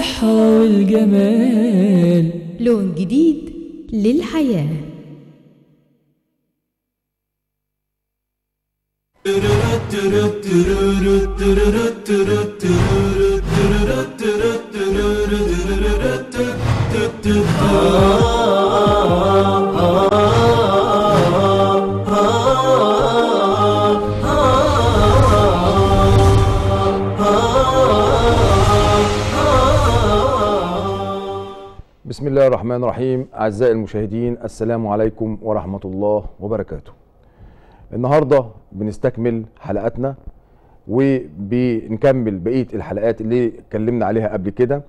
الصحة والجمال، لون جديد للحياة. بسم الله الرحمن الرحيم. أعزائي المشاهدين، السلام عليكم ورحمة الله وبركاته. النهاردة بنستكمل حلقاتنا وبنكمل بقية الحلقات اللي اتكلمنا عليها قبل كده،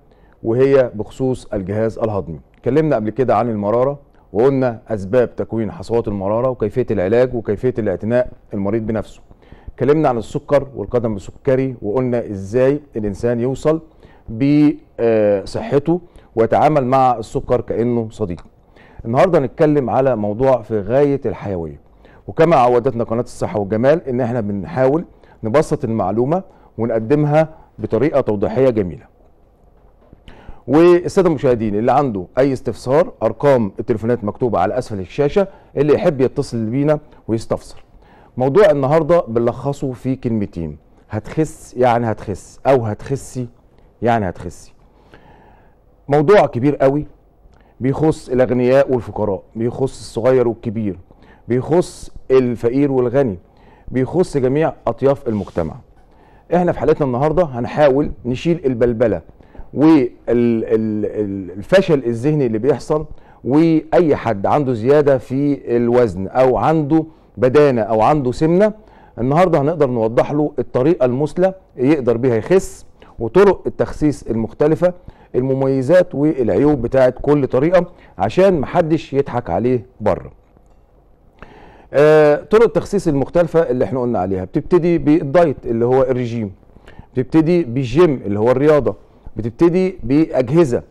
وهي بخصوص الجهاز الهضمي. اتكلمنا قبل كده عن المرارة وقلنا أسباب تكوين حصوات المرارة وكيفية العلاج وكيفية الاعتناء المريض بنفسه. اتكلمنا عن السكر والقدم السكري وقلنا ازاي الإنسان يوصل بصحته ويتعامل مع السكر كأنه صديق. النهاردة هنتكلم على موضوع في غاية الحيوية، وكما عودتنا قناة الصحة والجمال ان احنا بنحاول نبسط المعلومة ونقدمها بطريقة توضيحية جميلة. والسادة المشاهدين اللي عنده اي استفسار، ارقام التليفونات مكتوبة على اسفل الشاشة، اللي يحب يتصل بينا ويستفسر. موضوع النهاردة بنلخصه في كلمتين: هتخس يعني هتخس، او هتخسي يعني هتخسي. موضوع كبير قوي، بيخص الاغنياء والفقراء، بيخص الصغير والكبير، بيخص الفقير والغني، بيخص جميع اطياف المجتمع. احنا في حلقتنا النهارده هنحاول نشيل البلبله والفشل الذهني اللي بيحصل، واي حد عنده زياده في الوزن او عنده بدانه او عنده سمنه. النهارده هنقدر نوضح له الطريقه المثلى يقدر بيها يخس، وطرق التخسيس المختلفه، المميزات والعيوب بتاعت كل طريقه، عشان محدش يضحك عليه بره. طرق التخسيس المختلفه اللي احنا قلنا عليها بتبتدي بالدايت اللي هو الرجيم، بتبتدي بالجيم اللي هو الرياضه، بتبتدي باجهزه،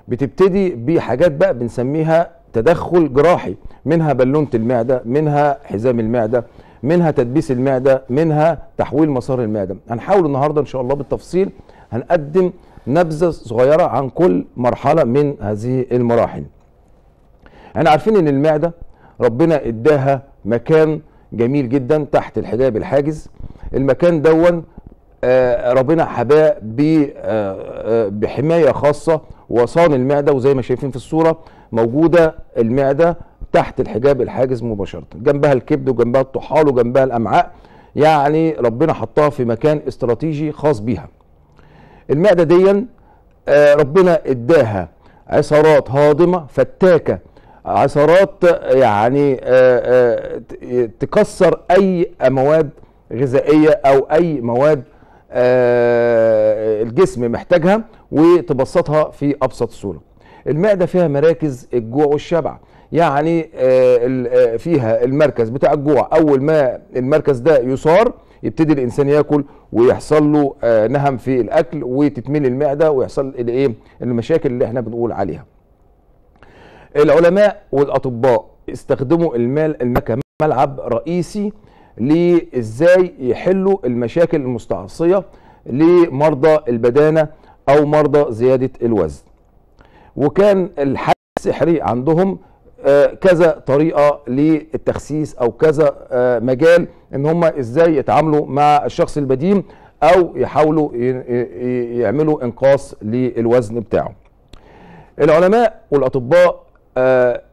بتبتدي بحاجات بقى بنسميها تدخل جراحي، منها بالونه المعده، منها حزام المعده، منها تدبيس المعده، منها تحويل مسار المعده. هنحاول النهارده ان شاء الله بالتفصيل هنقدم نبذه صغيره عن كل مرحله من هذه المراحل. احنا عارفين ان المعده ربنا اداها مكان جميل جدا تحت الحجاب الحاجز. المكان دون ربنا حباه بحمايه خاصه وصان المعده، وزي ما شايفين في الصوره موجوده المعده تحت الحجاب الحاجز مباشره، جنبها الكبد وجنبها الطحال وجنبها الامعاء. يعني ربنا حطها في مكان استراتيجي خاص بيها. المعده دي ربنا اداها عصارات هاضمه فتاكه، عصارات يعني تكسر اي مواد غذائيه او اي مواد الجسم محتاجها وتبسطها في ابسط صوره. المعده فيها مراكز الجوع والشبع، يعني فيها المركز بتاع الجوع. اول ما المركز ده يصار يبتدي الانسان ياكل ويحصل له نهم في الاكل وتتملي المعده ويحصل الايه المشاكل اللي احنا بنقول عليها. العلماء والاطباء استخدموا المال كملعب رئيسي لازاي يحلوا المشاكل المستعصيه لمرضى البدانه او مرضى زياده الوزن. وكان الحل السحري عندهم كذا طريقه للتخسيس او كذا مجال ان هم ازاي يتعاملوا مع الشخص البدين او يحاولوا يعملوا انقاص للوزن بتاعه. العلماء والاطباء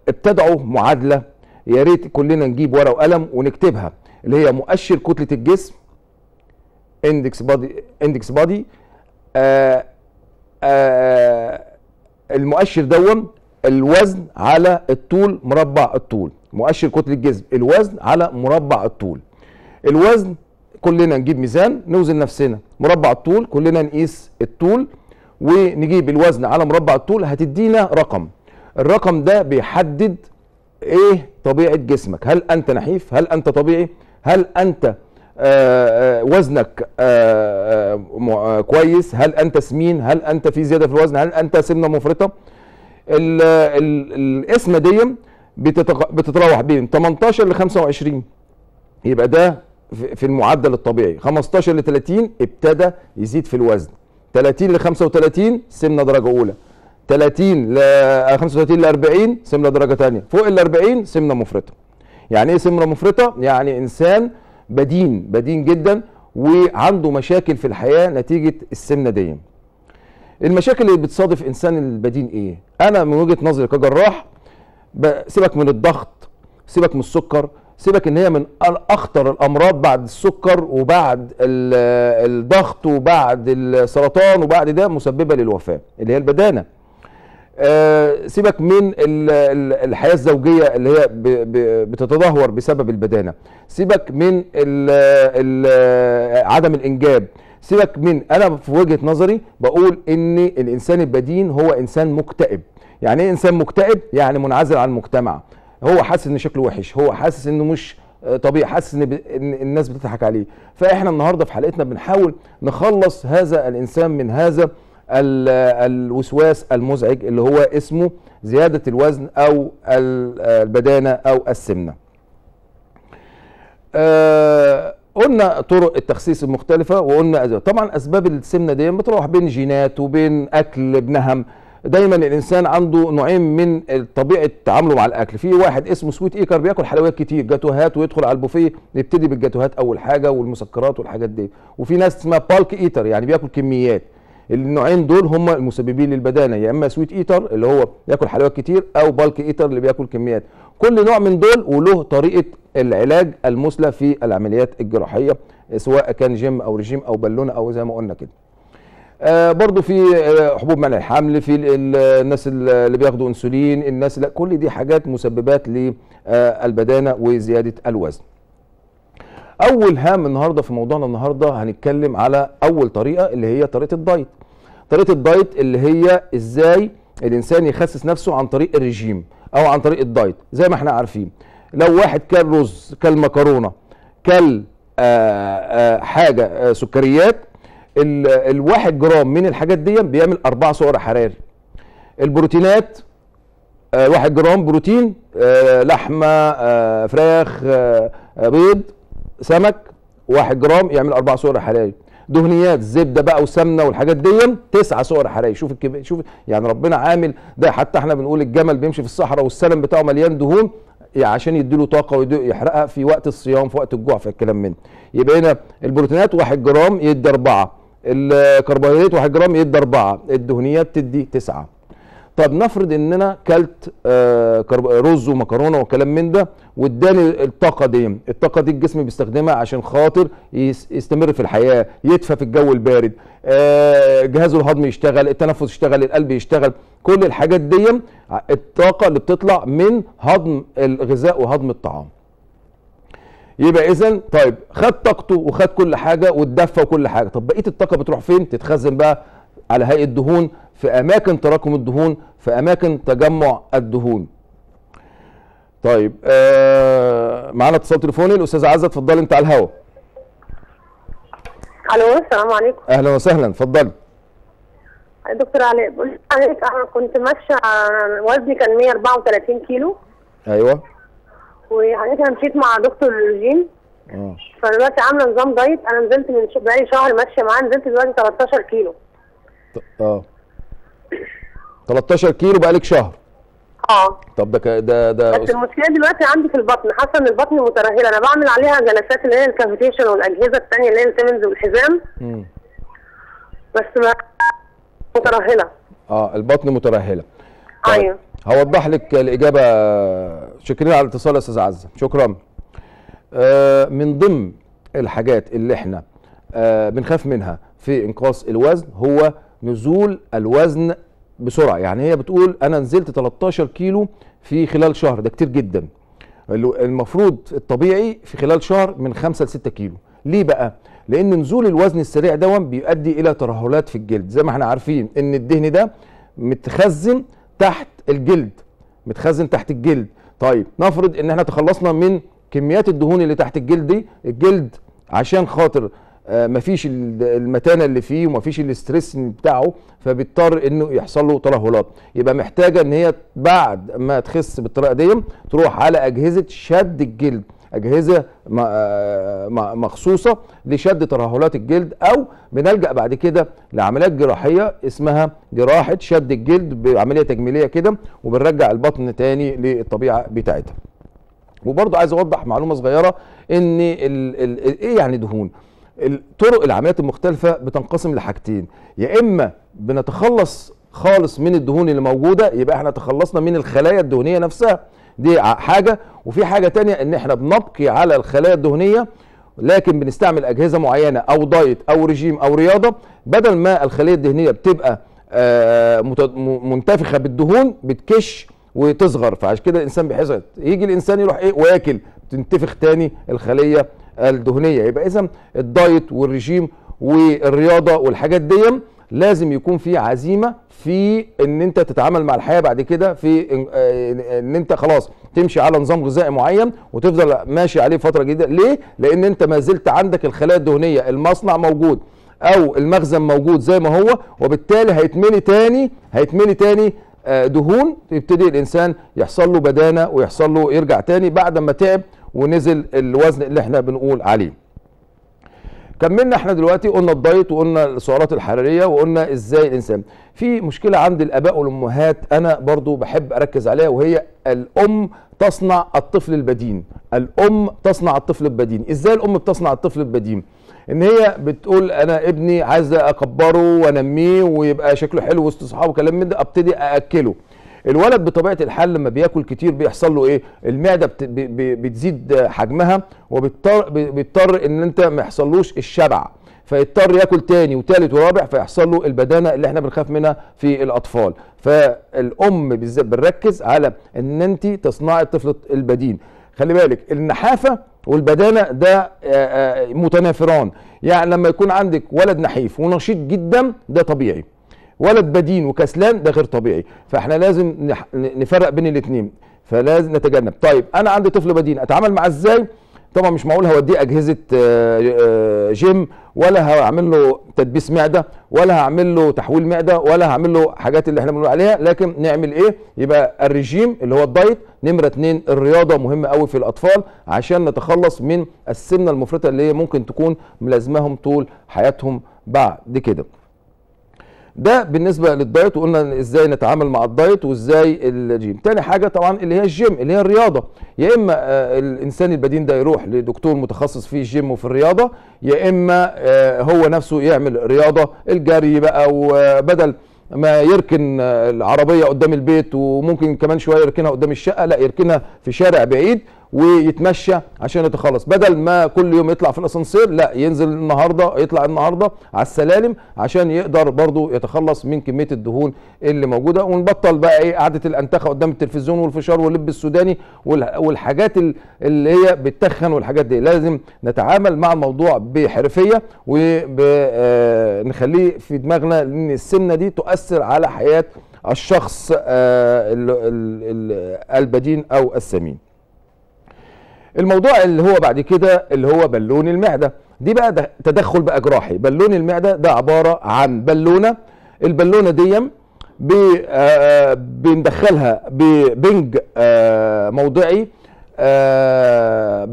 ابتدعوا معادله، يا ريت كلنا نجيب ورقه وقلم ونكتبها، اللي هي مؤشر كتله الجسم، اندكس بادي. المؤشر دون الوزن على الطول مربع الطول، مؤشر كتله الجسم الوزن على مربع الطول. الوزن كلنا نجيب ميزان نوزن نفسنا، مربع الطول كلنا نقيس الطول ونجيب الوزن على مربع الطول، هتدينا رقم. الرقم ده بيحدد ايه طبيعه جسمك، هل انت نحيف، هل انت طبيعي، هل انت وزنك كويس، هل انت سمين، هل انت في زياده في الوزن، هل انت سمنه مفرطه. القسمه دي بتتراوح بين 18 ل 25، يبقى ده في المعدل الطبيعي. 15 ل 30 ابتدى يزيد في الوزن، 30 ل 35 سمنه درجه اولى، 30 ل 35 ل 40 سمنه درجه ثانيه، فوق ال 40 سمنه مفرطه. يعني ايه سمنه مفرطه؟ يعني انسان بدين جدا وعنده مشاكل في الحياه نتيجه السمنه دي. المشاكل اللي بتصادف انسان البدين ايه؟ انا من وجهه نظري كجراح سيبك من الضغط، سيبك من السكر، سيبك ان هي من اخطر الامراض بعد السكر وبعد الضغط وبعد السرطان وبعد ده مسببه للوفاه اللي هي البدانه. سيبك من الحياه الزوجيه اللي هي بتتدهور بسبب البدانه، سيبك من عدم الانجاب، سيبك من، انا في وجهه نظري بقول ان الانسان البدين هو انسان مكتئب. يعني ايه انسان مكتئب؟ يعني منعزل عن المجتمع، هو حاسس ان شكله وحش، هو حاسس انه مش طبيعي، حاسس ان الناس بتضحك عليه. فاحنا النهارده في حلقتنا بنحاول نخلص هذا الانسان من هذا الوسواس المزعج اللي هو اسمه زياده الوزن او البدانه او السمنه. قلنا طرق التخسيس المختلفه، وقلنا طبعا اسباب السمنه دي بتروح بين جينات وبين اكل بنهم. دايما الانسان عنده نوعين من طبيعه تعامله مع الاكل، في واحد اسمه سويت ايكر بياكل حلويات كتير، جاتوهات، ويدخل على البوفيه يبتدي بالجاتوهات اول حاجه والمسكرات والحاجات دي، وفي ناس اسمها بالك ايتر يعني بياكل كميات. النوعين دول هم المسببين للبدانه، يا اما سويت ايتر اللي هو بياكل حلويات كتير او بالك ايتر اللي بياكل كميات. كل نوع من دول وله طريقه العلاج المثلى في العمليات الجراحيه، سواء كان جيم او رجيم او بالونه او زي ما قلنا كده. برضو في حبوب منع الحمل، في الناس اللي بياخدوا انسولين، الناس لا، كل دي حاجات مسببات للبدانه وزياده الوزن. اول هام النهارده في موضوعنا النهارده هنتكلم على اول طريقه اللي هي طريقه الدايت. طريقه الدايت اللي هي ازاي الانسان يخسس نفسه عن طريق الرجيم او عن طريق الدايت. زي ما احنا عارفين لو واحد كل رز، كل مكرونه، كل حاجه سكريات، الواحد جرام من الحاجات دي بيعمل 4 سعر حراري. البروتينات 1 جرام بروتين، لحمه، فراخ، بيض، سمك، 1 جرام يعمل 4 سعر حراري. دهنيات زبده بقى وسمنه والحاجات دي 9 سعر حراري. شوف شوف يعني ربنا عامل ده. حتى احنا بنقول الجمل بيمشي في الصحراء والسلم بتاعه مليان دهون عشان يديله طاقه ويحرقها في وقت الصيام، في وقت الجوع، في الكلام من. يبقى هنا البروتينات 1 جرام يدي 4، الكربوهيدرات 1 جرام يدي 4، الدهنيات تدي 9. طب نفرض ان انا كلت رز ومكرونه وكلام من ده واداني الطاقه دي الجسم بيستخدمها عشان خاطر يستمر في الحياه، يدفى في الجو البارد، جهازه الهضمي يشتغل، التنفس يشتغل، القلب يشتغل، كل الحاجات دي الطاقه اللي بتطلع من هضم الغذاء وهضم الطعام. يبقى اذا طيب خد طاقته وخد كل حاجه واتدفى وكل حاجه، طب بقيه الطاقه بتروح فين؟ تتخزن بقى على هيئه دهون، في اماكن تراكم الدهون، في اماكن تجمع الدهون. طيب معانا اتصال تليفوني الاستاذه عزه، اتفضلي انت على الهوا. الو السلام عليكم. اهلا وسهلا، اتفضلي. دكتور علاء، بقول لحضرتك انا كنت ماشيه، وزني كان 134 كيلو. ايوه. وحضرتك انا مشيت مع دكتور الجيم. فدلوقتي عامله نظام دايت، انا نزلت من بقالي شهر ماشيه معاه، نزلت دلوقتي 13 كيلو. 13 كيلو بقالك شهر؟ طب ده بس المشكله دلوقتي عندي في البطن، حاسه ان البطن مترهله. انا بعمل عليها جلسات اللي هي الكافيتيشن والاجهزه الثانيه اللي هي السيمنز والحزام. بس ما مترهله. البطن مترهله. طيب. ايوه. هوضح لك الاجابه. شكرا على الاتصال يا استاذ عزه، شكرا. من ضمن الحاجات اللي احنا بنخاف منها في انقاص الوزن هو نزول الوزن بسرعه. يعني هي بتقول انا نزلت 13 كيلو في خلال شهر، ده كتير جدا. المفروض الطبيعي في خلال شهر من 5 ل 6 كيلو. ليه بقى؟ لان نزول الوزن السريع ده بيؤدي الى ترهلات في الجلد. زي ما احنا عارفين ان الدهن ده متخزن تحت الجلد، متخزن تحت الجلد. طيب نفرض ان احنا تخلصنا من كميات الدهون اللي تحت الجلد دي، الجلد عشان خاطر مفيش المتانه اللي فيه ومفيش الاسترس بتاعه، فبيضطر انه يحصل له ترهلات. يبقى محتاجه ان هي بعد ما تخس بالطريقه دي تروح على اجهزه شد الجلد. اجهزه مخصوصه لشد ترهلات الجلد، او بنلجا بعد كده لعمليات جراحيه اسمها جراحه شد الجلد بعمليه تجميليه كده، وبنرجع البطن تاني للطبيعه بتاعتها. وبرضه عايز اوضح معلومه صغيره ان ايه يعني دهون. طرق العمليات المختلفه بتنقسم لحاجتين، يا اما بنتخلص خالص من الدهون اللي موجوده، يبقى احنا تخلصنا من الخلايا الدهنيه نفسها، دي حاجه. وفي حاجه تانية ان احنا بنبقي على الخلايا الدهنيه لكن بنستعمل اجهزه معينه او دايت او رجيم او رياضه، بدل ما الخليه الدهنيه بتبقى منتفخه بالدهون بتكش وتصغر، فعشان كده الانسان بيحس يجي الانسان يروح ايه واكل تنتفخ تاني الخليه الدهنيه. يبقى اذا الدايت والرجيم والرياضه والحاجات دي لازم يكون في عزيمه في ان انت تتعامل مع الحياه بعد كده، في ان انت خلاص تمشي على نظام غذائي معين وتفضل ماشي عليه فتره جديده. ليه؟ لان انت ما زلت عندك الخلايا الدهنيه، المصنع موجود او المخزن موجود زي ما هو، وبالتالي هيتملي تاني دهون، يبتدي الانسان يحصل له بدانه ويحصل له يرجع تاني بعد ما تعب ونزل الوزن اللي احنا بنقول عليه. كملنا احنا دلوقتي قلنا الدايت وقلنا السعرات الحراريه وقلنا ازاي الانسان. في مشكله عند الاباء والامهات انا برضو بحب اركز عليها، وهي الام تصنع الطفل البدين. الام تصنع الطفل البدين. ازاي الام بتصنع الطفل البدين؟ ان هي بتقول انا ابني عايزه اكبره وانميه ويبقى شكله حلو وسط صحابه وكلام من ده، ابتدي ااكله. الولد بطبيعه الحال لما بياكل كتير بيحصل له ايه؟ المعده بتزيد حجمها، وبيضطر ان انت ما يحصلوش الشبع، فيضطر ياكل تاني وتالت ورابع، فيحصل له البدانه اللي احنا بنخاف منها في الاطفال. فالام بالذات بنركز على ان انت تصنعي الطفل البدين. خلي بالك النحافه والبدانه ده متنافران، يعني لما يكون عندك ولد نحيف ونشيط جدا ده طبيعي، ولد بدين وكسلان ده غير طبيعي، فاحنا لازم نفرق بين الاثنين، فلازم نتجنب. طيب انا عندي طفل بدين اتعامل معاه ازاي؟ طبعا مش معقول هوديه اجهزه جيم، ولا هعمل له تدبيس معده، ولا هعمل له تحويل معده، ولا هعمل له حاجات اللي احنا بنقول عليها. لكن نعمل ايه؟ يبقى الرجيم اللي هو الدايت، نمره 2 الرياضه مهمه قوي في الاطفال عشان نتخلص من السمنه المفرطه اللي هي ممكن تكون ملازماهم طول حياتهم بعد كده. ده بالنسبه للدايت، وقلنا ازاي نتعامل مع الدايت وازاي الجيم. تاني حاجه طبعا اللي هي الجيم، اللي هي الرياضه. يا اما الانسان البدين ده يروح لدكتور متخصص في الجيم وفي الرياضه، يا اما هو نفسه يعمل رياضه، الجري بقى، وبدل ما يركن العربيه قدام البيت وممكن كمان شويه يركنها قدام الشقه، لا يركنها في شارع بعيد ويتمشى عشان يتخلص. بدل ما كل يوم يطلع في الاسانسير، لا ينزل النهارده، يطلع النهارده على السلالم عشان يقدر برضو يتخلص من كميه الدهون اللي موجوده. ونبطل بقى ايه قعده الانتخه قدام التلفزيون والفشار واللب السوداني والحاجات اللي هي بتتخن والحاجات دي. لازم نتعامل مع الموضوع بحرفيه ونخليه في دماغنا ان السمنه دي تؤثر على حياه الشخص البدين او السمين. الموضوع اللي هو بعد كده اللي هو بالون المعده، دي بقى تدخل بقى جراحي. بالون المعده ده عباره عن بالونه، البالونه دي بندخلها ببنج موضعي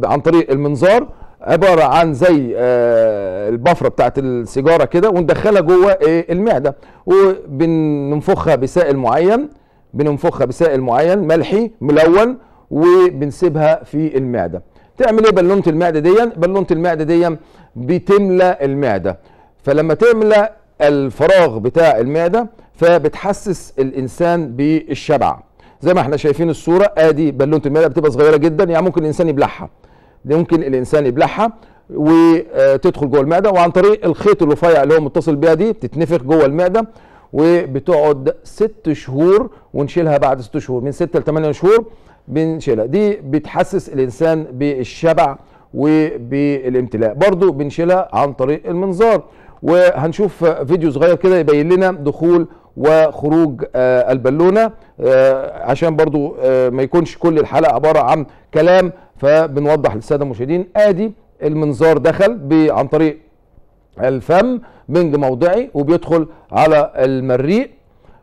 عن طريق المنظار، عباره عن زي البفره بتاعت السيجاره كده، وندخلها جوه المعده، وبننفخها بسائل معين ملحي ملون، وبنسيبها في المعده. تعمل ايه بالونه المعده دي؟ بالونه المعده دي بتملى المعده، فلما تملى الفراغ بتاع المعده فبتحسس الانسان بالشبع. زي ما احنا شايفين الصوره، ادي بالونه المعده بتبقى صغيره جدا، يعني ممكن الانسان يبلعها، وتدخل جوه المعده، وعن طريق الخيط الرفيع اللي هو متصل بيها دي تتنفخ جوه المعده، وبتقعد 6 شهور ونشيلها بعد 6 شهور، من 6 ل 8 شهور بنشيلها. دي بتحسس الانسان بالشبع وبالامتلاء. برضو بنشيلها عن طريق المنظار، وهنشوف فيديو صغير كده يبين لنا دخول وخروج البالونه، عشان برضو ما يكونش كل الحلقه عباره عن كلام، فبنوضح للساده المشاهدين. ادي المنظار دخل عن طريق الفم، بنج موضعي، وبيدخل على المريء،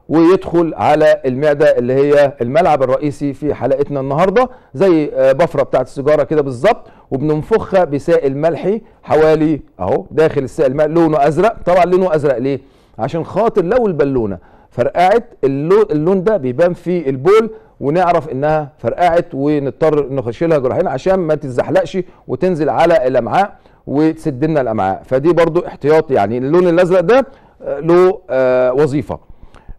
ويدخل على المعده اللي هي الملعب الرئيسي في حلقتنا النهارده، زي بفره بتاعت السيجاره كده بالظبط، وبننفخها بسائل ملحي حوالي اهو داخل السائل الملحي لونه ازرق. طبعا لونه ازرق ليه؟ عشان خاطر لو البالونه فرقعت اللون ده بيبان في البول ونعرف انها فرقعت ونضطر نخشلها جراحين عشان ما تتزحلقش وتنزل على الامعاء وتسد لنا الامعاء. فدي برضو احتياط، يعني اللون الازرق ده له وظيفه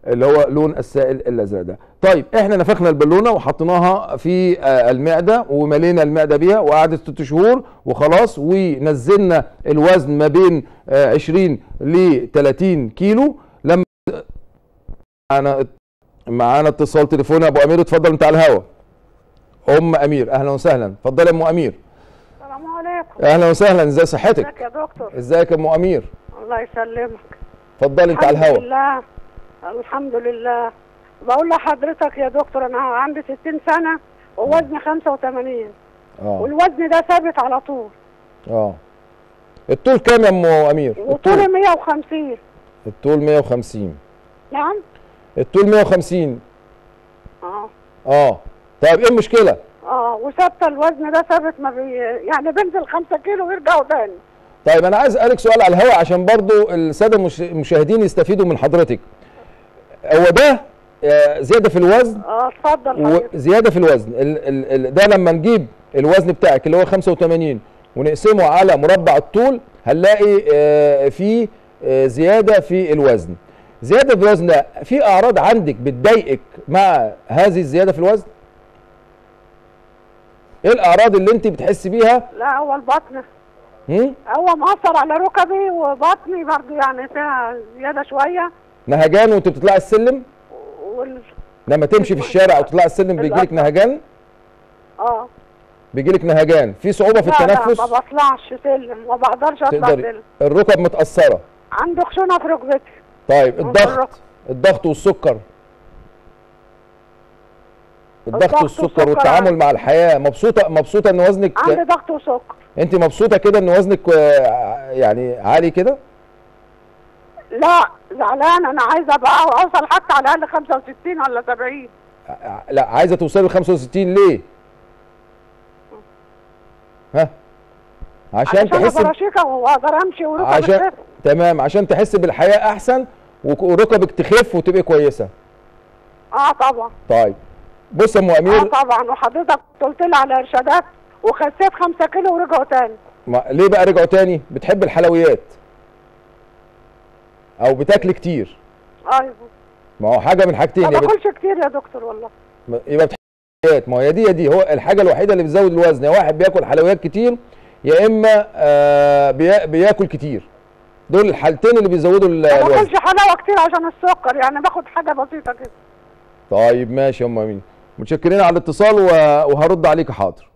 اللي هو لون السائل الازرق ده. طيب احنا نفخنا البالونه وحطيناها في المعده وملينا المعده بيها وقعدت 6 شهور وخلاص، ونزلنا الوزن ما بين 20 ل 30 كيلو. لما معانا اتصال تليفوني. ابو امير اتفضل انت على الهوا. ام امير اهلا وسهلا، اتفضلي يا ام امير. السلام عليكم. اهلا وسهلا، ازي صحتك؟ ازيك يا دكتور؟ ازيك يا ام امير؟ الله يسلمك. اتفضلي انت على الهوا. الحمد لله الحمد لله. بقول لحضرتك يا دكتور انا عندي 60 سنه ووزني 85 والوزن ده ثابت على طول. الطول كام يا ام امير؟ وطولي 150. الطول 150. نعم الطول 150. اه طيب ايه المشكله؟ وثابته الوزن ده ثابت، ما يعني بنزل 5 كيلو ويرجعوا تاني. طيب انا عايز اسالك سؤال على الهواء عشان برضو الساده المشاهدين يستفيدوا من حضرتك. هو ده زياده في الوزن؟ اتفضل. زياده في الوزن ده لما نجيب الوزن بتاعك اللي هو 85 ونقسمه على مربع الطول هنلاقي فيه زياده في الوزن. زياده في الوزن ده في اعراض عندك بتضايقك مع هذه الزياده في الوزن؟ ايه الاعراض اللي انت بتحسي بيها؟ لا هو البطن. هو مأثر على ركبي وبطني برضه يعني فيها زياده شويه. نهجان وانت بتطلعي السلم؟ لما تمشي في الشارع او تطلعي السلم بيجيلك نهجان؟ بيجيلك نهجان، في صعوبه في التنفس؟ لا ما بطلعش سلم وما بقدرش اطلع سلم. الركب متأثره؟ عندي خشونه في ركبتي. طيب الضغط والسكر؟ الضغط والسكر والتعامل مع الحياه، مبسوطه ان وزنك؟ عندي ضغط وسكر. انت مبسوطه كده ان وزنك يعني عالي كده؟ لا زعلان، انا عايزه بقى اوصل حتى على الاقل 65 ولا 70. لا عايزه توصلي ل 65 ليه؟ عشان تحس برشيكه واقدر امشي وركبي تمام، عشان تحس بالحياه احسن وركبك تخف وتبقى كويسه. طبعا. طيب بص يا ام امير. طبعا، وحضرتك قلت لي على ارشادات وخسيت 5 كيلو ورجعوا تاني. ليه بقى رجعوا تاني؟ بتحب الحلويات او بتاكل كتير؟ ايوه. ما هو حاجه من حاجتين، ما باكلش كتير يا دكتور والله. يبقى بتحب الحلويات. ما هي دي هو الحاجه الوحيده اللي بتزود الوزن، يا واحد بياكل حلويات كتير يا اما بياكل كتير. دول الحالتين اللي بيزودوا الوزن. ما باكلش حلاوه كتير عشان السكر، يعني باخد حاجه بسيطه كده. طيب ماشي يا ام امين، متشكرين على الاتصال وهرد عليك حاضر.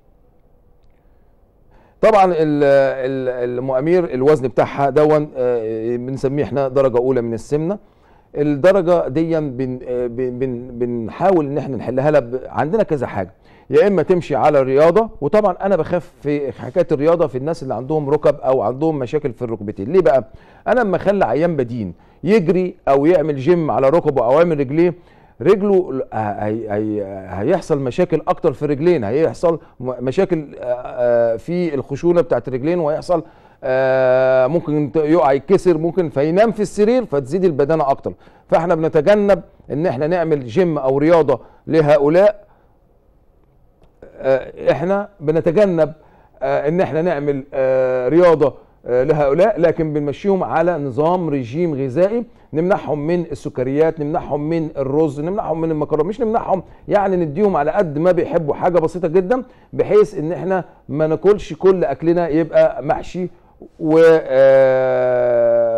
طبعا ام امير الوزن بتاعها دون بنسميه احنا درجه اولى من السمنه. الدرجه دي بنحاول ان احنا نحلها لها عندنا كذا حاجه، يا اما تمشي على رياضه، وطبعا انا بخاف في حكايه الرياضه في الناس اللي عندهم ركب او عندهم مشاكل في الركبتين. ليه بقى؟ انا لما اخلي عيان بدين يجري او يعمل جيم على ركبه او يعمل رجليه، رجله هيحصل مشاكل اكتر في الرجلين، هيحصل مشاكل في الخشونه بتاعت الرجلين، وهيحصل ممكن يقع يتكسر، ممكن فينام في السرير فتزيد البدانه اكتر. فاحنا بنتجنب ان احنا نعمل جيم او رياضه لهؤلاء. احنا بنتجنب ان احنا نعمل رياضه لهؤلاء، لكن بنمشيهم على نظام رجيم غذائي، نمنعهم من السكريات، نمنعهم من الرز، نمنعهم من المكرونه، مش نمنعهم يعني نديهم على قد ما بيحبوا حاجه بسيطه جدا، بحيث ان احنا ما ناكلش كل اكلنا يبقى محشي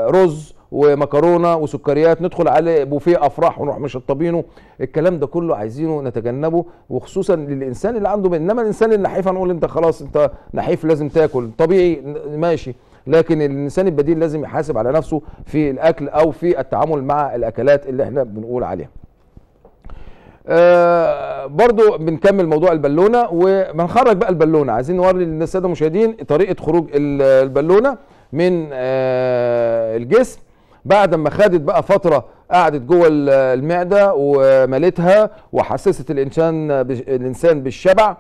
ورز ومكرونه وسكريات، ندخل على بوفيه افراح ونروح مشطبينه. الكلام ده كله عايزينه نتجنبه، وخصوصا للانسان اللي عنده انما الانسان النحيف هنقول انت خلاص انت نحيف لازم تاكل طبيعي ماشي، لكن الانسان البديل لازم يحاسب على نفسه في الاكل او في التعامل مع الاكلات اللي احنا بنقول عليها. برضو بنكمل موضوع البالونه وبنخرج بقى البالونه. عايزين نوري للساده المشاهدين طريقه خروج البالونه من الجسم بعد ما خدت بقى فتره قعدت جوه المعده وملتها وحسست الانسان بالشبع،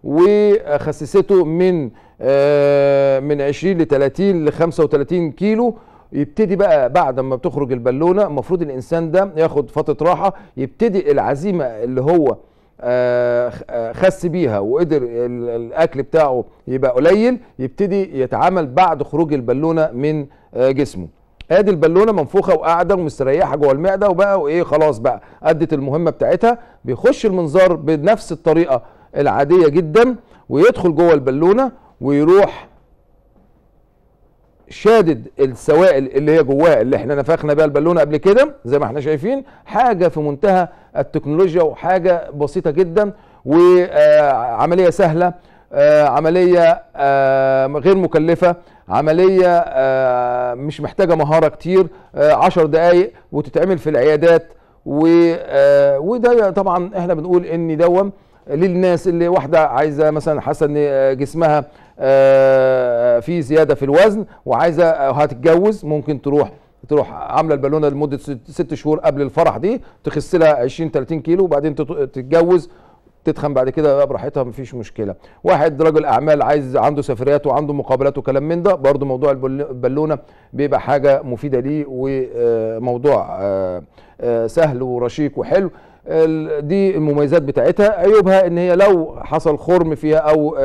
وخسسته من 20 ل 30 ل 35 كيلو. يبتدي بقى بعد ما بتخرج البالونه المفروض الانسان ده ياخد فتره راحه، يبتدي العزيمه اللي هو خس بيها وقدر الاكل بتاعه يبقى قليل، يبتدي يتعامل بعد خروج البالونه من جسمه. ادي البالونه منفوخه وقاعده ومستريحه جوه المعده وبقى وايه خلاص بقى ادت المهمه بتاعتها. بيخش المنظار بنفس الطريقه العاديه جدا ويدخل جوه البالونه ويروح شادد السوائل اللي هي جواها اللي احنا نفخنا بيها البالونه قبل كده زي ما احنا شايفين. حاجه في منتهى التكنولوجيا وحاجه بسيطه جدا وعمليه سهله، عمليه غير مكلفه، عمليه مش محتاجه مهاره كتير، 10 دقائق وتتعمل في العيادات. وده طبعا احنا بنقول ان دوم للناس اللي واحده عايزه مثلا حاسه ان جسمها في زياده في الوزن وعايزه هتتجوز، ممكن تروح عامله البالونه لمده 6 شهور قبل الفرح دي، تخس لها 20 30 كيلو وبعدين تتجوز تتخن بعد كده براحتها مفيش مشكله. واحد رجل اعمال عايز عنده سفريات وعنده مقابلات وكلام من ده، برضو موضوع البالونه بيبقى حاجه مفيده ليه وموضوع سهل ورشيق وحلو. دي المميزات بتاعتها. عيوبها ان هي لو حصل خرم فيها او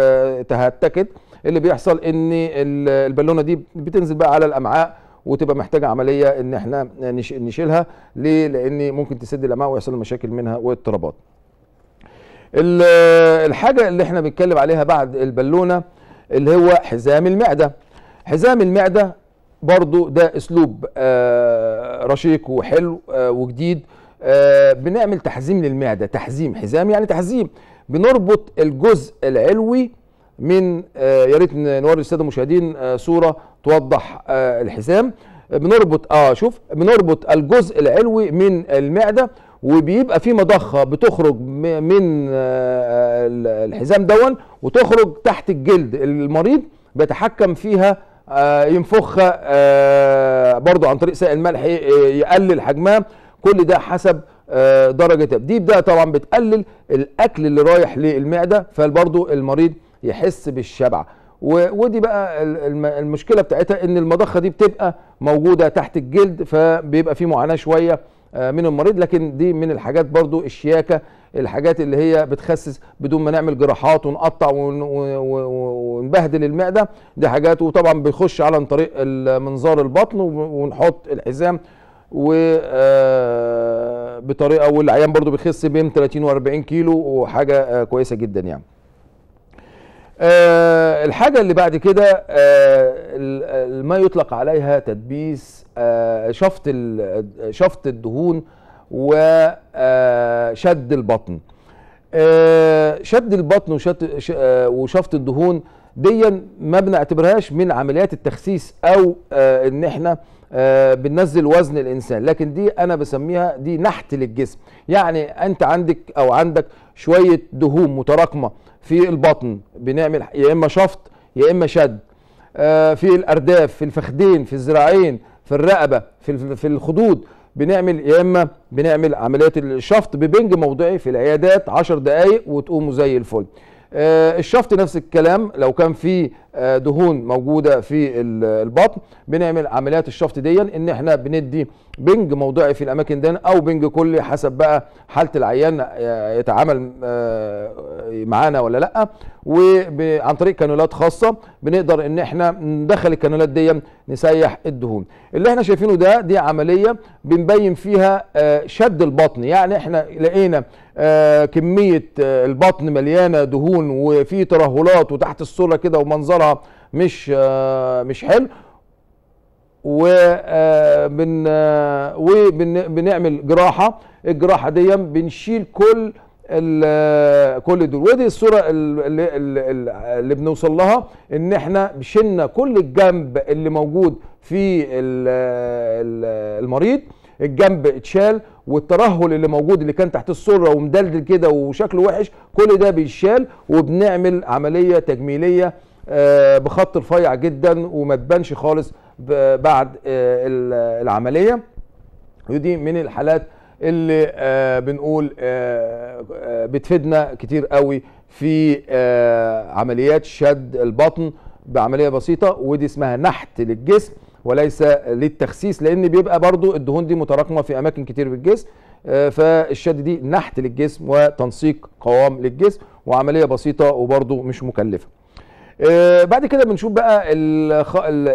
تهتكت، اللي بيحصل ان البالونه دي بتنزل بقى على الامعاء وتبقى محتاجه عمليه ان احنا نشيلها. ليه؟ لان ممكن تسد الامعاء ويحصل مشاكل منها واضطرابات. الحاجه اللي احنا بنتكلم عليها بعد البالونه اللي هو حزام المعده. حزام المعده برضو ده اسلوب رشيق وحلو وجديد. بنعمل تحزيم للمعده. تحزيم، حزام يعني تحزيم. بنربط الجزء العلوي من يا ريت نوري الساده المشاهدين صوره توضح الحزام. بنربط الجزء العلوي من المعده وبيبقى في مضخه بتخرج من الحزام دون وتخرج تحت الجلد. المريض بيتحكم فيها، ينفخها برضو عن طريق سائل ملح يقلل حجمها. كل ده حسب درجه دي. ده طبعا بتقلل الاكل اللي رايح للمعده، فبرضو المريض يحس بالشبع. ودي بقى المشكله بتاعتها ان المضخه دي بتبقى موجوده تحت الجلد، فبيبقى في معاناه شويه من المريض. لكن دي من الحاجات برضو الشياكه، الحاجات اللي هي بتخسس بدون ما نعمل جراحات ونقطع ونبهدل المعده. دي حاجات. وطبعا بيخش على طريق منظار البطن ونحط الحزام بطريقه، والعيان برضو بيخس بين 30 و40 كيلو وحاجه كويسه جدا يعني. الحاجه اللي بعد كده ما يطلق عليها تدبيس، شفط الدهون وشد البطن. شد البطن وشفط الدهون دي ما بنعتبرهاش من عمليات التخسيس او ان احنا بننزل وزن الانسان، لكن دي انا بسميها دي نحت للجسم. يعني انت عندك شويه دهون متراكمه في البطن، بنعمل يا اما شفط يا اما شد. في الارداف، في الفخذين، في الذراعين، في الرقبه، في الخدود، يا اما بنعمل عمليات الشفط ببنج موضعي في العيادات 10 دقائق وتقوموا زي الفل. الشفط نفس الكلام. لو كان في دهون موجوده في البطن بنعمل عمليات الشفط دي ان احنا بندي بنج موضعي في الاماكن دي او بنج كلي حسب بقى حاله العيان يتعامل معانا ولا لا. وعن طريق كانولات خاصه بنقدر ان احنا ندخل الكانولات دي نسيح الدهون. اللي احنا شايفينه دي عمليه بنبين فيها شد البطن. يعني احنا لقينا كميه البطن مليانه دهون وفي ترهلات وتحت الصوره كده ومنظرها مش حلو، وبنعمل جراحه. الجراحه دي بنشيل كل دول. ودي الصوره اللي بنوصل لها ان احنا شلنا كل الجنب اللي موجود في المريض. الجنب اتشال والترهل اللي موجود اللي كان تحت السره ومدلدل كده وشكله وحش كل ده بيشال، وبنعمل عمليه تجميليه بخط رفيع جدا وما تبانش خالص بعد العمليه. ودي من الحالات اللي بنقول بتفيدنا كتير قوي في عمليات شد البطن بعمليه بسيطه، ودي اسمها نحت للجسم وليس للتخسيس، لان بيبقى برضو الدهون دي متراكمه في اماكن كتير في الجسم. فالشد دي نحت للجسم وتنسيق قوام للجسم، وعمليه بسيطه وبرضو مش مكلفه. بعد كده بنشوف بقى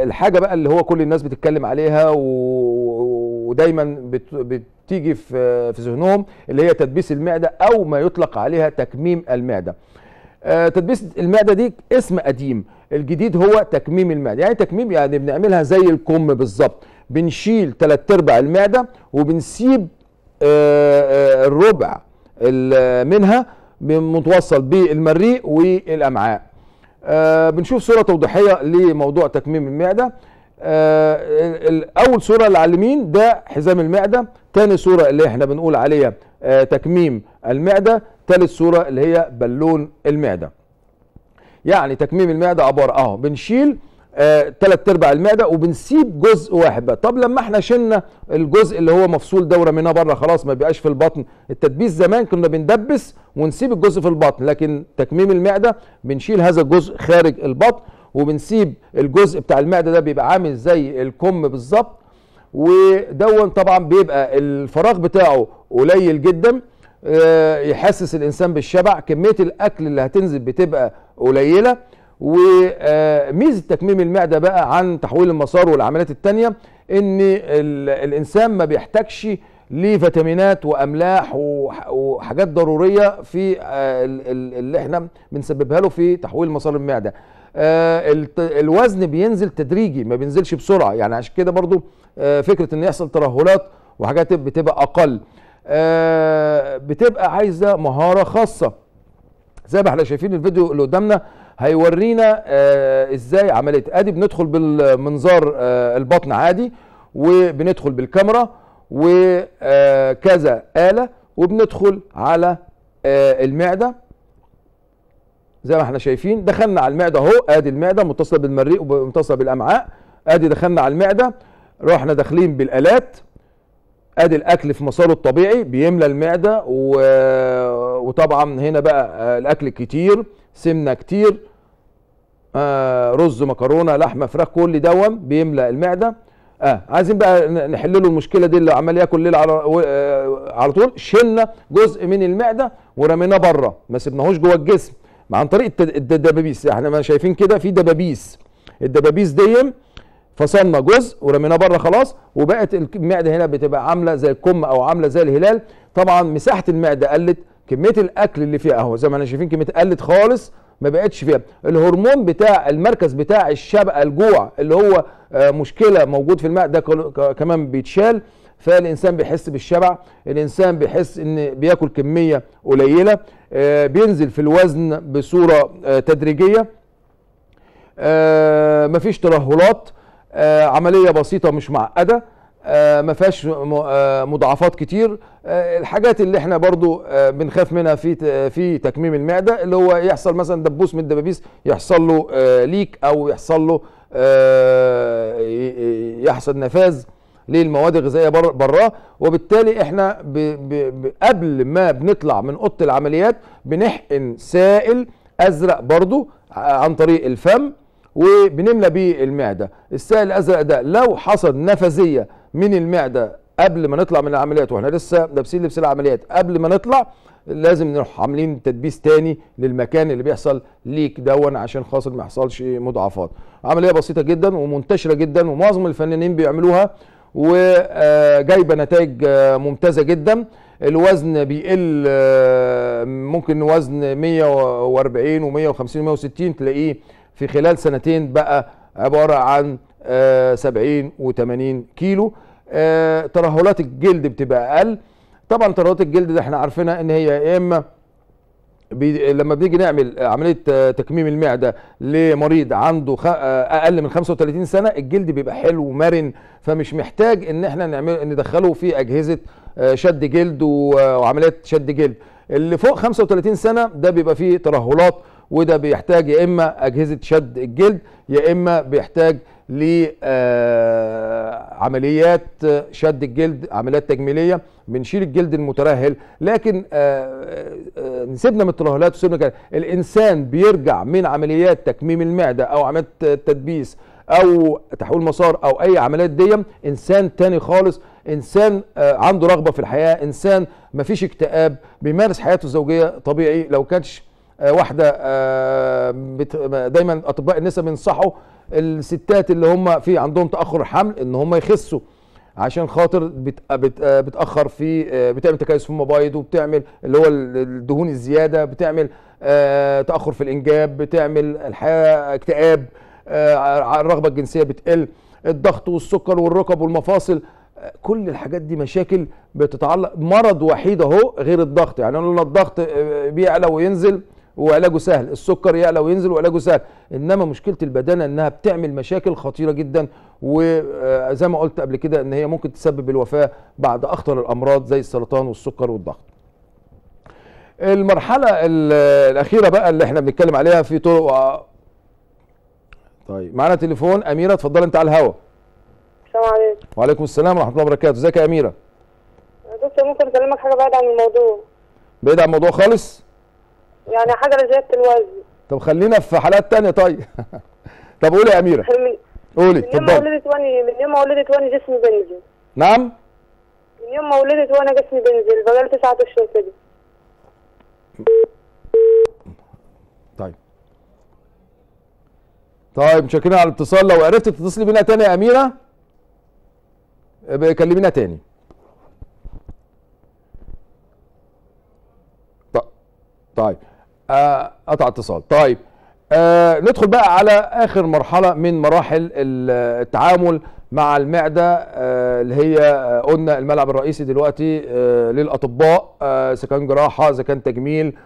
الحاجه بقى اللي هو كل الناس بتتكلم عليها ودايما بتيجي في ذهنهم، اللي هي تدبيس المعده او ما يطلق عليها تكميم المعده. تدبيس المعده دي اسم قديم، الجديد هو تكميم المعده. يعني تكميم يعني بنعملها زي الكم بالظبط، بنشيل 3/4 المعده وبنسيب الربع منها متوصل بالمريء والامعاء. بنشوف صوره توضيحيه لموضوع تكميم المعده. اول صوره اللي على اليمين ده حزام المعده، ثاني صوره اللي احنا بنقول عليها تكميم المعده، ثالث صوره اللي هي بالون المعده. يعني تكميم المعده عباره بنشيل 3/4 المعده وبنسيب جزء واحد بقى. طب لما احنا شلنا الجزء اللي هو مفصول ده ورميناه بره خلاص ما بيبقاش في البطن، التدبيس زمان كنا بندبس ونسيب الجزء في البطن، لكن تكميم المعده بنشيل هذا الجزء خارج البطن وبنسيب الجزء بتاع المعده ده بيبقى عامل زي الكم بالظبط، ودون طبعا بيبقى الفراغ بتاعه قليل جدا، يحسس الانسان بالشبع، كميه الاكل اللي هتنزل بتبقى قليله. وميزه تكميم المعده بقى عن تحويل المسار والعمليات التانيه ان الانسان ما بيحتاجش لفيتامينات واملاح وحاجات ضروريه في اللي احنا بنسببها له في تحويل مسار المعده. الوزن بينزل تدريجي ما بينزلش بسرعه، يعني عشان كده برضو فكره ان يحصل ترهلات وحاجات بتبقى اقل، بتبقى عايزه مهاره خاصه. زي ما احنا شايفين الفيديو اللي قدامنا هيورينا ازاي عمليه. ادي بندخل بالمنظار البطن عادي، وبندخل بالكاميرا وكذا آلة، وبندخل على المعده زي ما احنا شايفين. دخلنا على المعده اهو، ادي المعده متصله بالمريء ومتصله بالامعاء، ادي دخلنا على المعده، رحنا داخلين بالالات، ادي الاكل في مساره الطبيعي بيملى المعده، وطبعا هنا بقى الاكل كتير، سمنه كتير، رز، مكرونه، لحمه، فراخ، كل دون بيملى المعده. عايزين بقى نحل له المشكله دي اللي عمال ياكل ليل على طول. شلنا جزء من المعده ورميناه بره، ما سبناهوش جوه الجسم عن طريق الدبابيس. احنا ما شايفين كده في دبابيس، الدبابيس دي فصلنا جزء ورميناه بره خلاص، وبقت المعده هنا بتبقى عامله زي الكم او عامله زي الهلال. طبعا مساحه المعده قلت، كميه الاكل اللي فيها اهو زي ما احنا شايفين كميه قلت خالص، ما بقتش فيها الهرمون بتاع المركز بتاع الشبع الجوع اللي هو مشكله موجود في المعده كمان بيتشال، فالانسان بيحس بالشبع، الانسان بيحس ان بياكل كميه قليله، بينزل في الوزن بصوره تدريجيه، مفيش ترهلات، عمليه بسيطه مش معقده، ما فيهاش مضاعفات كتير. الحاجات اللي احنا برضو بنخاف منها في تكميم المعده اللي هو يحصل مثلا دبوس من الدبابيس يحصل له ليك، او يحصل له يحصل نفاذ للمواد الغذائيه براه، وبالتالي احنا قبل ما بنطلع من اوضه العمليات بنحقن سائل ازرق برضو عن طريق الفم وبنملى بيه المعده. السائل الازرق ده لو حصل نفاذيه من المعده قبل ما نطلع من العمليات واحنا لسه لابسين لبس العمليات، قبل ما نطلع لازم نروح عاملين تدبيس تاني للمكان اللي بيحصل ليك دون عشان خاطر ما يحصلش مضاعفات. عمليه بسيطه جدا ومنتشره جدا ومعظم الفنانين بيعملوها وجايبه نتائج ممتازه جدا. الوزن بيقل، ممكن وزن 140 و150 و160 تلاقيه في خلال سنتين بقى عباره عن 70 و80 كيلو. ترهلات الجلد بتبقى اقل. طبعا ترهلات الجلد ده احنا عارفينها ان هي يا اما لما بنيجي نعمل عمليه تكميم المعده لمريض عنده اقل من 35 سنه الجلد بيبقى حلو ومرن، فمش محتاج ان احنا ندخله في اجهزه شد جلد وعمليات شد جلد. اللي فوق 35 سنه ده بيبقى فيه ترهلات، وده بيحتاج يا اما اجهزه شد الجلد يا اما بيحتاج لعمليات شد الجلد، عمليات تجميليه، بنشيل الجلد المترهل. لكن سيبنا من الترهلات وسيبنا كده، الانسان بيرجع من عمليات تكميم المعده او عمليات تدبيس او تحويل مسار او اي عمليات دي انسان تاني خالص، انسان عنده رغبه في الحياه، انسان مفيش اكتئاب، بيمارس حياته الزوجيه طبيعي. لو كانتش واحده دايما اطباء النساء بينصحوا الستات اللي هم في عندهم تاخر حمل ان هم يخسوا، عشان خاطر بتاخر في بتعمل تكيس في المبايض، وبتعمل اللي هو الدهون الزياده، بتعمل تاخر في الانجاب، بتعمل الحياه اكتئاب، الرغبه الجنسيه بتقل، الضغط والسكر والركب والمفاصل، كل الحاجات دي مشاكل بتتعلق. مرض وحيد اهو غير الضغط، يعني قلنا الضغط بيعلى وينزل وعلاجه سهل، السكر يعلى وينزل وعلاجه سهل، انما مشكله البدانه انها بتعمل مشاكل خطيره جدا، وزي ما قلت قبل كده ان هي ممكن تسبب الوفاه بعد اخطر الامراض زي السرطان والسكر والضغط. المرحله الاخيره بقى اللي احنا بنتكلم عليها في طرق. طيب معانا تليفون اميره، اتفضلي انت على الهوا. السلام عليكم. وعليكم السلام ورحمه الله وبركاته، ازيك يا اميره؟ دكتور ممكن اكلمك حاجه بعيد عن الموضوع؟ بعيد عن الموضوع خالص؟ يعني حاجه لزياده الوزن. طب خلينا في حالات تانية. طيب طب قولي يا اميره. قولي اتفضلي. من يوم ما ولدت وانا جسمي بينزل. نعم؟ من يوم ما ولدت وانا جسمي بينزل، بقالي 9 اشهر كده. طيب متشكرين على الاتصال. لو عرفت تتصلي بينا تاني يا اميره كلمينا تاني. طيب قطع اتصال. طيب ندخل بقى على اخر مرحله من مراحل التعامل مع المعده، اللي هي قلنا الملعب الرئيسي دلوقتي للاطباء، اذا كان جراحه، اذا كان تجميل،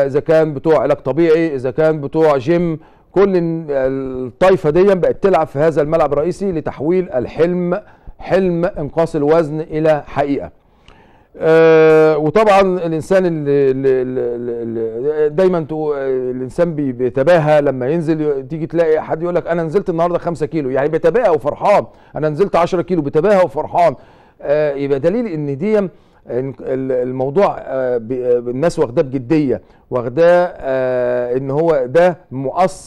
اذا كان بتوع علاج طبيعي، اذا كان بتوع جيم، كل الطائفه دي بقت تلعب في هذا الملعب الرئيسي لتحويل الحلم، حلم انقاص الوزن، الى حقيقه. وطبعا الانسان اللي دايما الانسان بيتباهى لما ينزل، تيجي تلاقي حد يقول لك انا نزلت النهارده 5 كيلو، يعني بيتباهى وفرحان، انا نزلت 10 كيلو بيتباهى وفرحان. يبقى دليل ان دي الموضوع الناس واخداه بجديه، واخداه ان هو ده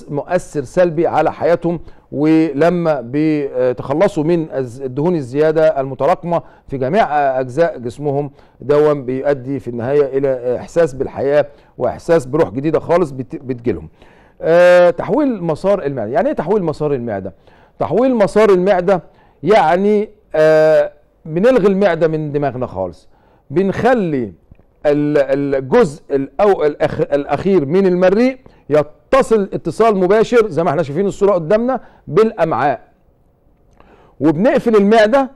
مؤثر سلبي على حياتهم، ولما بيتخلصوا من الدهون الزياده المتراكمه في جميع اجزاء جسمهم، ده بيؤدي في النهايه الى احساس بالحياه واحساس بروح جديده خالص بتجيلهم. تحويل مسار المعده، يعني ايه تحويل مسار المعده؟ تحويل مسار المعده يعني بنلغي المعده من دماغنا خالص، بنخلي الجزء الاخير من المريء يتصل اتصال مباشر زي ما احنا شايفين الصوره قدامنا بالامعاء، وبنقفل المعده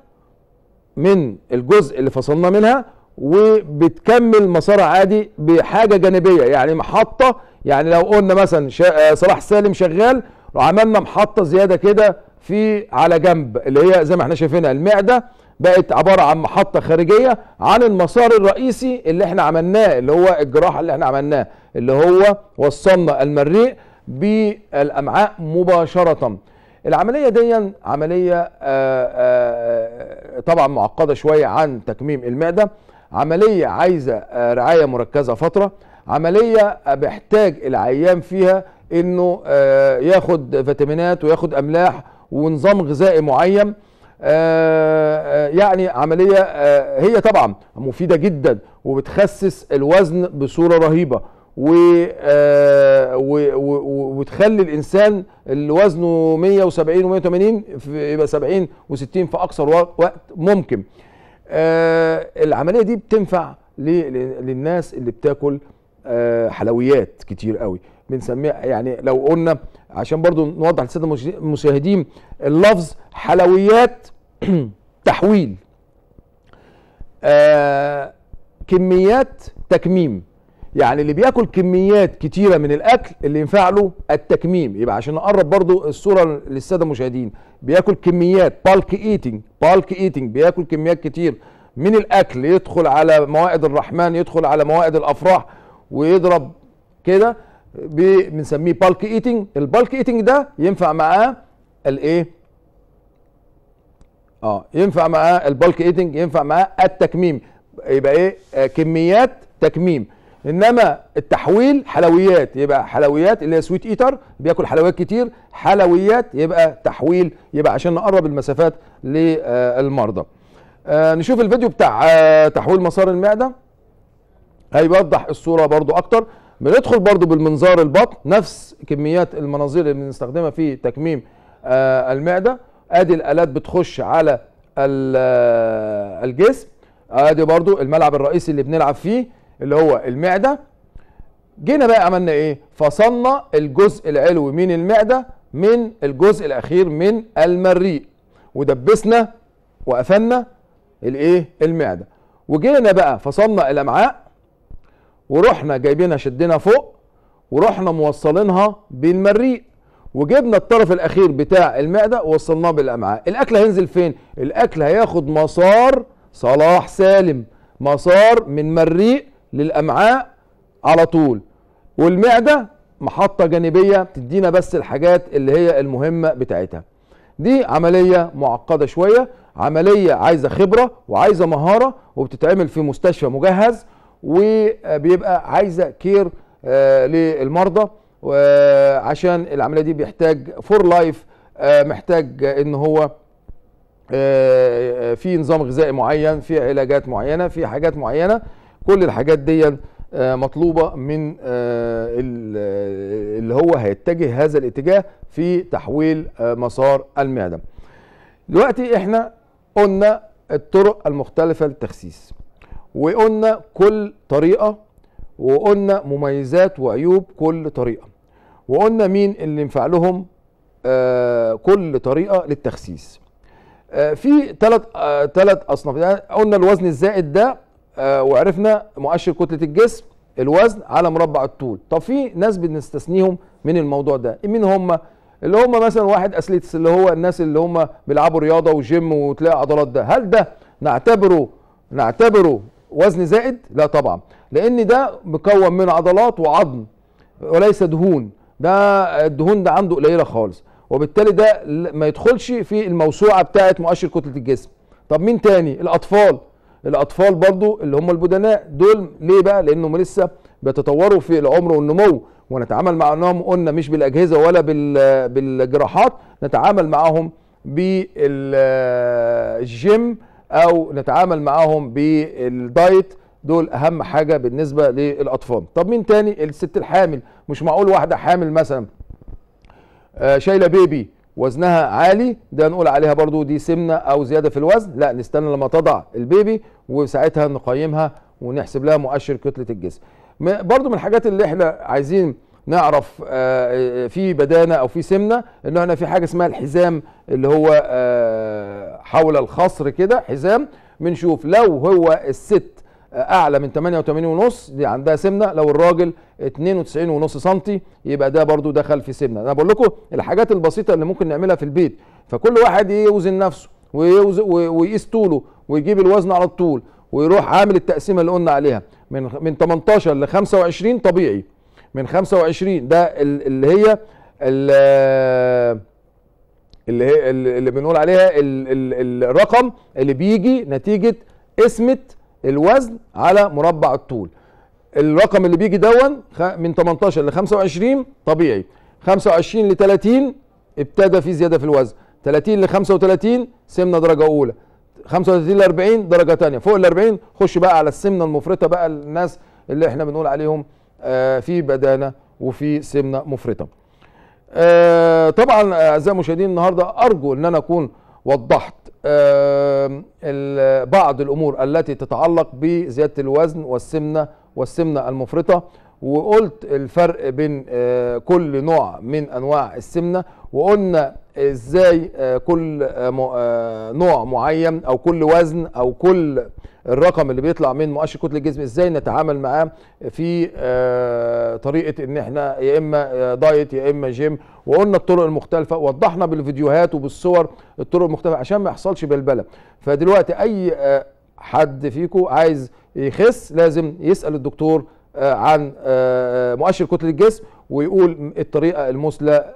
من الجزء اللي فصلنا منها، وبتكمل مسارها عادي بحاجه جانبيه، يعني محطه. يعني لو قلنا مثلا صلاح سالم شغال، وعملنا محطه زياده كده في على جنب، اللي هي زي ما احنا شايفينها المعده بقت عباره عن محطه خارجيه عن المسار الرئيسي اللي احنا عملناه، اللي هو الجراحه اللي احنا عملناه، اللي هو وصلنا المريء بالامعاء مباشره. العمليه دي عمليه طبعا معقده شويه عن تكميم المعده، عمليه عايزه رعايه مركزه فتره، عمليه بيحتاج العيان فيها انه ياخد فيتامينات وياخد املاح ونظام غذائي معين. يعني عملية هي طبعا مفيدة جدا وبتخسس الوزن بصورة رهيبة، وتخلي الإنسان اللي وزنه 170 و180 يبقى 70 و60 في أقصر وقت ممكن. العملية دي بتنفع للناس اللي بتاكل حلويات كتير قوي، بنسميها يعني لو قلنا عشان برضو نوضح للساده المشاهدين اللفظ حلويات تحويل، كميات تكميم، يعني اللي بياكل كميات كتيره من الاكل اللي ينفع له التكميم. يبقى عشان نقرب برضو الصوره للساده المشاهدين، بياكل كميات بالك ايتنج، بياكل كميات كتير من الاكل، يدخل على موائد الرحمن، يدخل على موائد الافراح ويضرب كده، بنسميه بالك ايتنج. البالك ايتنج ده ينفع معاه الايه؟ ينفع معاه البالك ايتنج، ينفع معاه التكميم، يبقى ايه؟ كميات تكميم. انما التحويل حلويات، يبقى حلويات اللي هي سويت ايتر بياكل حلويات كتير، حلويات يبقى تحويل، يبقى عشان نقرب المسافات للمرضى. نشوف الفيديو بتاع تحويل مسار المعده هيوضح الصوره برضو اكتر. بندخل برضو بالمنظار البطن، نفس كميات المناظير اللي بنستخدمها في تكميم المعده. ادي الالات بتخش على الجسم، ادي برضو الملعب الرئيسي اللي بنلعب فيه اللي هو المعده. جينا بقى عملنا ايه؟ فصلنا الجزء العلوي من المعده من الجزء الاخير من المريء، ودبسنا وقفلنا الايه؟ المعده. وجينا بقى فصلنا الامعاء، ورحنا جايبينها شدينا فوق، ورحنا موصلينها بالمريء، وجبنا الطرف الاخير بتاع المعده ووصلناه بالامعاء. الاكل هينزل فين؟ الاكل هياخد مسار صلاح سالم، مسار من مريء للامعاء على طول، والمعده محطه جانبيه بتدينا بس الحاجات اللي هي المهمه بتاعتها. دي عمليه معقده شويه، عمليه عايزه خبره وعايزه مهاره، وبتتعمل في مستشفى مجهز، وبيبقى عايزه كير للمرضى، وعشان العمليه دي بيحتاج فور لايف، محتاج ان هو في نظام غذائي معين، في علاجات معينه، في حاجات معينه. كل الحاجات دي مطلوبه من اللي هو هيتجه هذا الاتجاه في تحويل مسار المعده. دلوقتي احنا قلنا الطرق المختلفه للتخسيس، وقلنا كل طريقه، وقلنا مميزات وعيوب كل طريقه، وقلنا مين اللي ينفع لهم كل طريقه للتخسيس. في ثلاث اصناف. يعني قلنا الوزن الزائد ده، وعرفنا مؤشر كتله الجسم، الوزن على مربع الطول. طب في ناس بنستثنيهم من الموضوع ده، مين هم؟ اللي هم مثلا واحد اثليتس، اللي هو الناس اللي هم بيلعبوا رياضه وجيم وتلاقي عضلات. ده هل ده نعتبره وزن زائد؟ لا طبعا، لان ده مكون من عضلات وعظم وليس دهون. ده الدهون ده عنده قليله خالص، وبالتالي ده ما يدخلش في الموسوعه بتاعه مؤشر كتله الجسم. طب مين تاني؟ الاطفال برضو اللي هم البدناء دول. ليه بقى؟ لانهم لسه بيتطوروا في العمر والنمو، ونتعامل معهم قلنا مش بالاجهزه ولا بالجراحات، نتعامل معهم بالجيم او نتعامل معهم بالدايت. دول اهم حاجه بالنسبه للاطفال. طب مين تاني؟ الست الحامل. مش معقول واحده حامل مثلا شايله بيبي وزنها عالي، ده نقول عليها برضو دي سمنه او زياده في الوزن؟ لا، نستنى لما تضع البيبي وساعتها نقيمها ونحسب لها مؤشر كتله الجسم. برضو من الحاجات اللي احنا عايزين نعرف في بدانه او في سمنه، ان احنا في حاجه اسمها الحزام، اللي هو حول الخصر كده حزام. بنشوف لو هو الست اعلى من 88.5 دي عندها سمنه، لو الراجل 92.5 سم يبقى ده برضو دخل في سمنه. انا بقول لكم الحاجات البسيطه اللي ممكن نعملها في البيت. فكل واحد يوزن نفسه ويقيس طوله ويجيب الوزن على الطول، ويروح عامل التقسيمه اللي قلنا عليها من 18 ل 25 طبيعي، من 25 ده اللي بنقول عليها الرقم اللي بيجي نتيجه قسمه الوزن على مربع الطول. الرقم اللي بيجي دون من 18 ل 25 طبيعي، 25 ل 30 ابتدى في زياده في الوزن، 30 ل 35 سمنه درجه اولى، 35 ل 40 درجه ثانيه، فوق ال 40 خش بقى على السمنه المفرطه، بقى الناس اللي احنا بنقول عليهم في بدانه وفي سمنه مفرطه. طبعا اعزائي المشاهدين، النهارده ارجو ان انا اكون وضحت بعض الامور التي تتعلق بزياده الوزن والسمنه المفرطه، وقلت الفرق بين كل نوع من انواع السمنه، وقلنا ازاي كل نوع معين او كل وزن او كل الرقم اللي بيطلع من مؤشر كتله الجسم ازاي نتعامل معاه في طريقه ان احنا يا اما دايت يا اما جيم. وقلنا الطرق المختلفه، وضحنا بالفيديوهات وبالصور الطرق المختلفه عشان ما يحصلش بلبله. فدلوقتي اي حد فيكم عايز يخس لازم يسال الدكتور عن مؤشر كتله الجسم ويقول الطريقه المثلى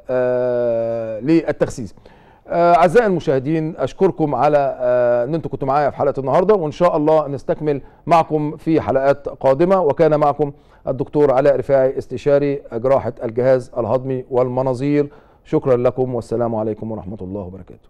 للتخسيس. اعزائي المشاهدين اشكركم على ان انتم كنتوا معايا في حلقه النهارده، وان شاء الله نستكمل معكم في حلقات قادمه. وكان معكم الدكتور علاء رفاعي، استشاري جراحه الجهاز الهضمي والمناظير. شكرا لكم والسلام عليكم ورحمه الله وبركاته.